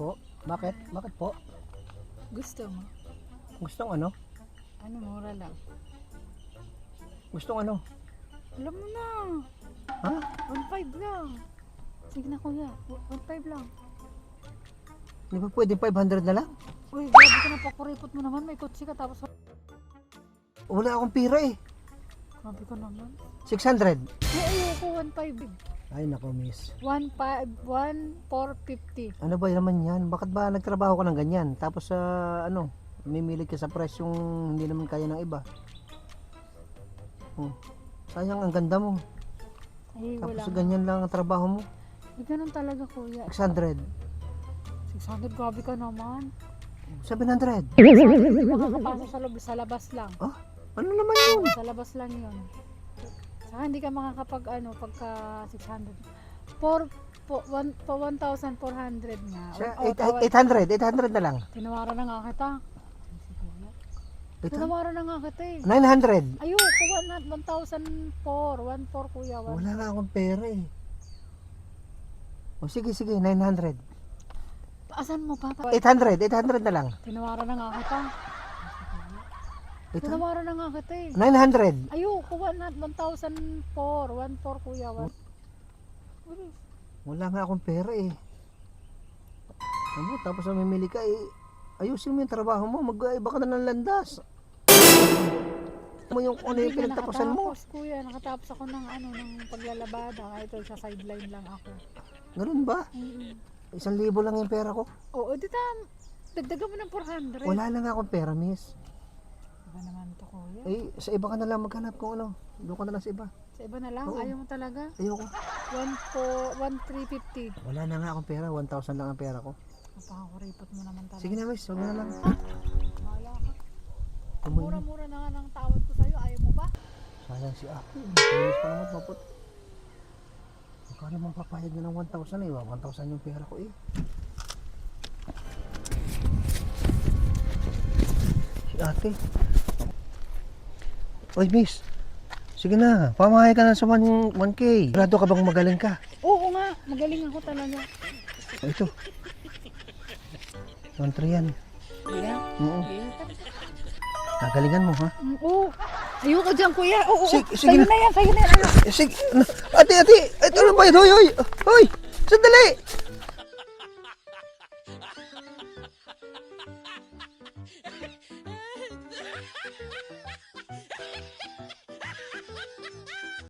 po? Bakit? Bakit po? Gusto mo? Gustong ano? Ano, mura lang. Gustong ano? Alam mo na. Ha? 1.5 lang. Sige na kuya, 1.5 lang. Di ba pwede 500 na lang? Uy, grabe ka na, pakuripot mo naman. May kotse ka tapos Wala akong pira eh. grabe ka naman. 600. Ayoko, 1.5. Ay nako miss. 1.450. Ano ba naman yan? Bakit ba nagtrabaho ka ng ganyan? Tapos ano, mimilit ka sa presyong hindi naman kaya ng iba. Sayang ang ganda mo. Ay, wala Tapos nga. ganyan lang ang trabaho mo. Ay, ganun talaga kuya. 600. 600, grabe ka naman. 700. Makakapasok sa loob, sa labas lang. Oh, ano naman yun? Sa labas lang yun. Saka hindi ka makakapag ano, pagka 600. 1,400 nga. Siya, Oh, 800 na lang. tinawaran na nga kita. Tinawaran na nga kita eh. 900. Ayoko, 1,004. 1,400 kuya. Wala na akong pera eh. O sige, 900. Asan mo pa? 800 na lang. Tinawaran na nga kita. Tinawaran na nga kita eh. 900. Ayoko, 1,004. 1,400 kuya. Wala nga akong pera eh. Ano, tapos mamimili ka eh. Ayusin mo yung trabaho mo, mag-iba ka na ng landas. Mo yung ano yung Hindi nga pinagtapusan mo. nakatapos kuya. Nakatapos ako ng ano, ng paglalabada. Ito, sa sideline lang ako. Ganun ba? 1,000 lang yung pera ko. Oo, dito. Dagdagan mo ng 400. Wala lang akong pera, miss. Iba naman to kuya. Eh, sa iba ka na lang maghanap kung ano. Doon ka na lang sa iba. Sa iba na lang, Oo. ayaw mo talaga. Ayoko. 1,350. Wala na nga akong pera. 1,000 lang ang pera ko. Napakakuripot mo naman talaga. Sige na, miss. Huwag mo na lang. Bahala ka. Tumoy na. Mura-mura na nga ng tawad ko sa'yo. Ayaw mo ba? Sayang si Aki. Bilis pa naman maput. Baka naman papayag na ng 1,000 eh. 1,000 yung pera ko eh. Si ate. Oy miss. Sige na. Pamahaya ka na sa 1K. Grado ka bang magaling ka? Oo nga. Magaling ako talaga. O ito. 1,3 yan. Yeah. Oo. Nagalingan mo ha? Oo. Ayoko dyan kuya. Oo. Sige Sa'yo na. na yan. Sa'yo na yan. Sige. Ate. Ito ano ba yun? Hoy. Sandali.